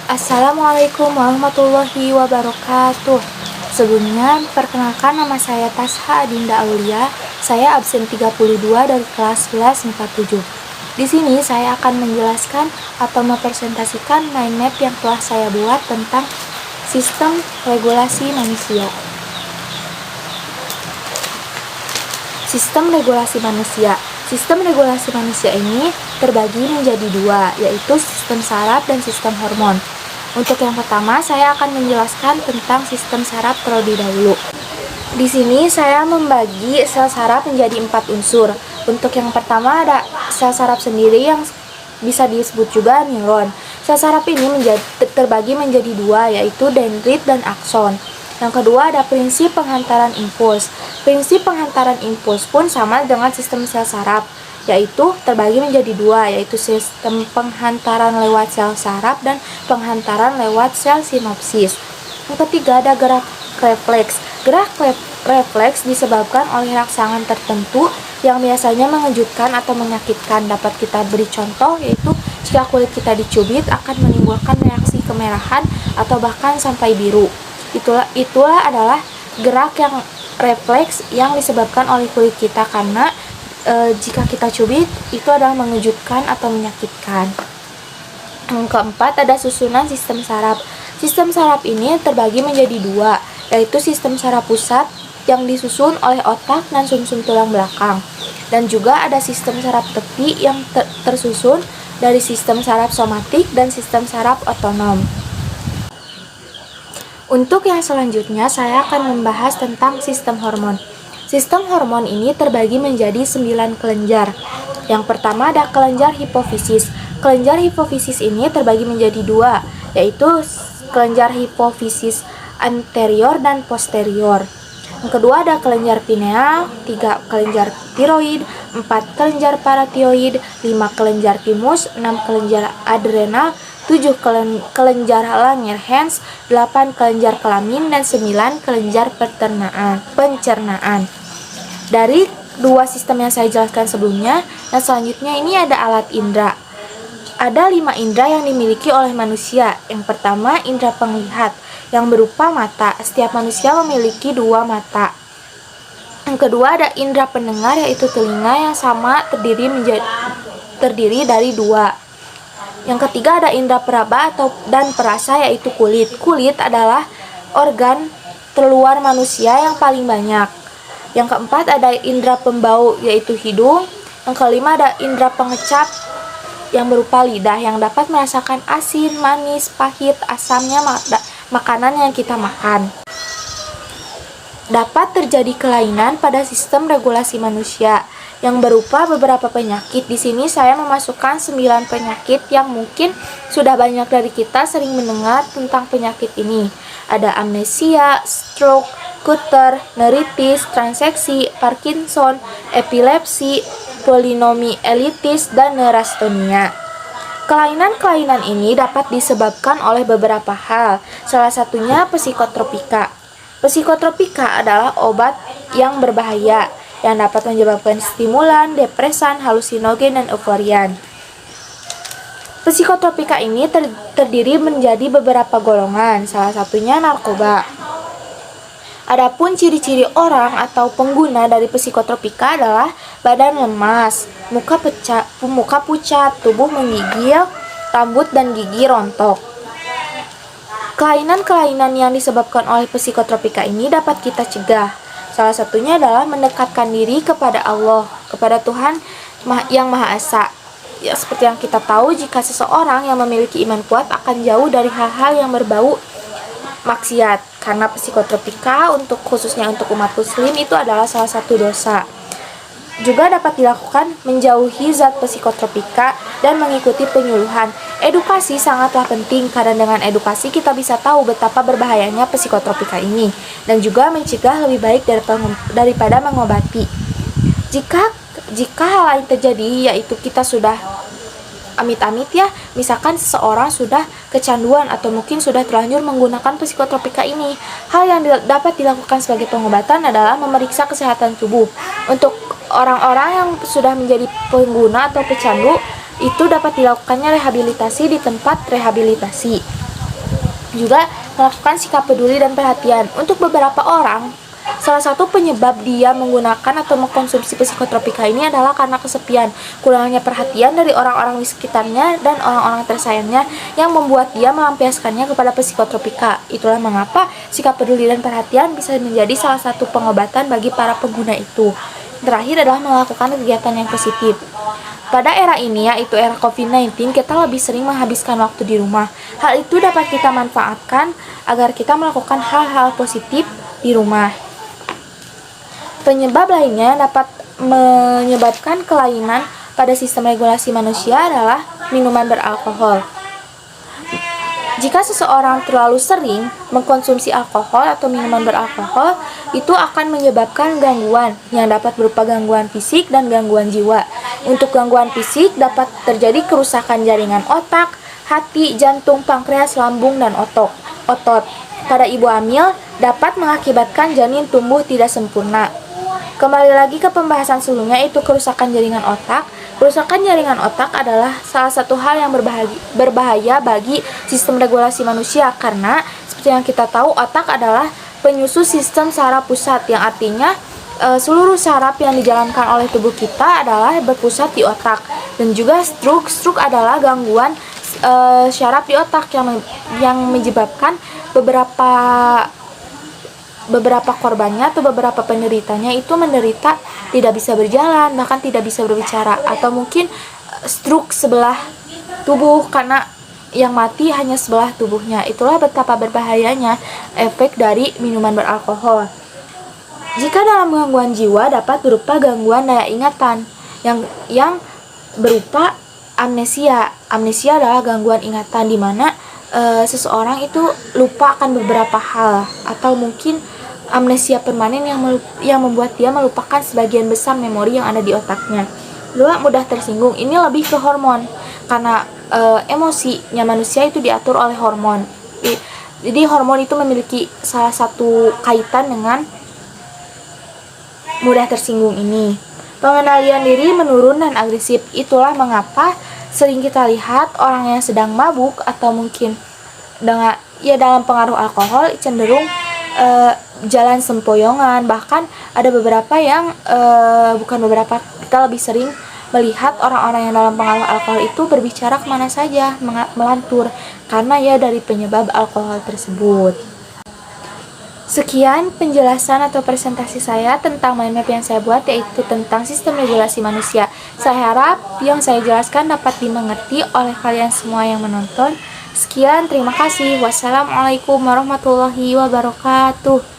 Assalamualaikum warahmatullahi wabarakatuh. Sebelumnya, perkenalkan nama saya Tasha Adinda Aulia. Saya absen 32 dari kelas 11 47. Di sini saya akan menjelaskan atau mempresentasikan mind map yang telah saya buat tentang sistem regulasi manusia. Sistem regulasi manusia. Sistem regulasi manusia ini terbagi menjadi dua, yaitu sistem saraf dan sistem hormon. Untuk yang pertama, saya akan menjelaskan tentang sistem saraf terlebih dahulu. Di sini saya membagi sel saraf menjadi 4 unsur. Untuk yang pertama ada sel saraf sendiri yang bisa disebut juga neuron. Sel saraf ini terbagi menjadi dua, yaitu dendrit dan akson. Yang kedua ada prinsip penghantaran impuls. Prinsip penghantaran impuls pun sama dengan sistem sel saraf, yaitu terbagi menjadi dua, yaitu sistem penghantaran lewat sel saraf dan penghantaran lewat sel sinopsis. Yang ketiga ada gerak refleks. Gerak refleks disebabkan oleh rangsangan tertentu yang biasanya mengejutkan atau menyakitkan. Dapat kita beri contoh, yaitu jika kulit kita dicubit akan menimbulkan reaksi kemerahan atau bahkan sampai biru. Itulah adalah gerak yang refleks yang disebabkan oleh kulit kita karena jika kita cubit itu adalah mengejutkan atau menyakitkan. Yang keempat ada susunan sistem saraf. Sistem saraf ini terbagi menjadi dua, yaitu sistem saraf pusat yang disusun oleh otak dan sumsum tulang belakang, dan juga ada sistem saraf tepi yang tersusun dari sistem saraf somatik dan sistem saraf otonom. Untuk yang selanjutnya, saya akan membahas tentang sistem hormon. Sistem hormon ini terbagi menjadi 9 kelenjar. Yang pertama ada kelenjar hipofisis. Kelenjar hipofisis ini terbagi menjadi dua, yaitu kelenjar hipofisis anterior dan posterior. Yang kedua ada kelenjar pineal, 3 kelenjar tiroid, 4 kelenjar paratiroid, 5 kelenjar thymus, 6 kelenjar adrenal, 7 kelenjar Langerhans, 8 kelenjar kelamin, dan 9 kelenjar pencernaan. Dari dua sistem yang saya jelaskan sebelumnya, dan selanjutnya ini ada alat indera. Ada 5 indera yang dimiliki oleh manusia. Yang pertama indera penglihat yang berupa mata. Setiap manusia memiliki 2 mata. Yang kedua ada indera pendengar, yaitu telinga yang sama terdiri dari 2. Yang ketiga ada indera peraba dan perasa, yaitu kulit. Kulit adalah organ terluar manusia yang paling banyak. Yang keempat ada indera pembau, yaitu hidung. Yang kelima ada indera pengecap yang berupa lidah yang dapat merasakan asin, manis, pahit, asamnya makanan yang kita makan. Dapat terjadi kelainan pada sistem regulasi manusia yang berupa beberapa penyakit. Di sini saya memasukkan 9 penyakit yang mungkin sudah banyak dari kita sering mendengar tentang penyakit ini. Ada amnesia, stroke, Kutter, neuritis, transeksi, Parkinson, epilepsi, polinomielitis, dan neurastenia. Kelainan-kelainan ini dapat disebabkan oleh beberapa hal, salah satunya psikotropika. Psikotropika adalah obat yang berbahaya yang dapat menyebabkan stimulan, depresan, halusinogen, dan euforian. Psikotropika ini terdiri menjadi beberapa golongan, salah satunya narkoba. Adapun ciri-ciri orang atau pengguna dari psikotropika adalah badan lemas, muka pucat, tubuh menggigil, rambut dan gigi rontok. Kelainan-kelainan yang disebabkan oleh psikotropika ini dapat kita cegah. Salah satunya adalah mendekatkan diri kepada Allah, kepada Tuhan yang Maha Esa. Ya, seperti yang kita tahu, jika seseorang yang memiliki iman kuat akan jauh dari hal-hal yang berbau maksiat. Karena psikotropika khususnya untuk umat muslim itu adalah salah satu dosa. Juga dapat dilakukan menjauhi zat psikotropika dan mengikuti penyuluhan. Edukasi sangatlah penting karena dengan edukasi kita bisa tahu betapa berbahayanya psikotropika ini dan juga mencegah lebih baik daripada mengobati. Jika hal lain terjadi, yaitu kita sudah amit-amit ya, misalkan seseorang sudah kecanduan atau mungkin sudah terlanjur menggunakan psikotropika ini, hal yang dapat dilakukan sebagai pengobatan adalah memeriksa kesehatan tubuh. Untuk orang-orang yang sudah menjadi pengguna atau pecandu, itu dapat dilakukannya rehabilitasi di tempat rehabilitasi. Juga melakukan sikap peduli dan perhatian. Untuk beberapa orang, salah satu penyebab dia menggunakan atau mengkonsumsi psikotropika ini adalah karena kesepian, kurangnya perhatian dari orang-orang di sekitarnya dan orang-orang tersayangnya yang membuat dia melampiaskannya kepada psikotropika. Itulah mengapa sikap peduli dan perhatian bisa menjadi salah satu pengobatan bagi para pengguna itu. Terakhir adalah melakukan kegiatan yang positif. Pada era ini, yaitu era COVID-19, kita lebih sering menghabiskan waktu di rumah. Hal itu dapat kita manfaatkan agar kita melakukan hal-hal positif di rumah. Penyebab lainnya yang dapat menyebabkan kelainan pada sistem regulasi manusia adalah minuman beralkohol. Jika seseorang terlalu sering mengkonsumsi alkohol atau minuman beralkohol, itu akan menyebabkan gangguan yang dapat berupa gangguan fisik dan gangguan jiwa. Untuk gangguan fisik dapat terjadi kerusakan jaringan otak, hati, jantung, pankreas, lambung, dan otot. Pada ibu hamil dapat mengakibatkan janin tumbuh tidak sempurna. Kembali lagi ke pembahasan sebelumnya, itu kerusakan jaringan otak. Kerusakan jaringan otak adalah salah satu hal yang berbahaya bagi sistem regulasi manusia karena seperti yang kita tahu, otak adalah penyusun sistem saraf pusat, yang artinya seluruh saraf yang dijalankan oleh tubuh kita adalah berpusat di otak. Dan juga stroke adalah gangguan syaraf di otak yang menyebabkan beberapa korbannya atau beberapa penderitanya itu menderita tidak bisa berjalan, bahkan tidak bisa berbicara, atau mungkin stroke sebelah tubuh karena yang mati hanya sebelah tubuhnya. Itulah betapa berbahayanya efek dari minuman beralkohol. Jika dalam gangguan jiwa dapat berupa gangguan daya ingatan yang berupa amnesia. Amnesia adalah gangguan ingatan di mana seseorang itu lupa akan beberapa hal, atau mungkin amnesia permanen yang membuat dia melupakan sebagian besar memori yang ada di otaknya. Kedua, mudah tersinggung. Ini lebih ke hormon karena emosinya manusia itu diatur oleh hormon. Jadi hormon itu memiliki salah satu kaitan dengan mudah tersinggung ini. Pengendalian diri menurun dan agresif. Itulah mengapa sering kita lihat orang yang sedang mabuk atau mungkin dalam pengaruh alkohol cenderung jalan sempoyongan. Bahkan ada beberapa yang kita lebih sering melihat orang-orang yang dalam pengaruh alkohol itu berbicara kemana saja, melantur karena dari penyebab alkohol tersebut. Sekian penjelasan atau presentasi saya tentang mind map yang saya buat, yaitu tentang sistem regulasi manusia. Saya harap yang saya jelaskan dapat dimengerti oleh kalian semua yang menonton. Sekian, terima kasih. Wassalamualaikum warahmatullahi wabarakatuh.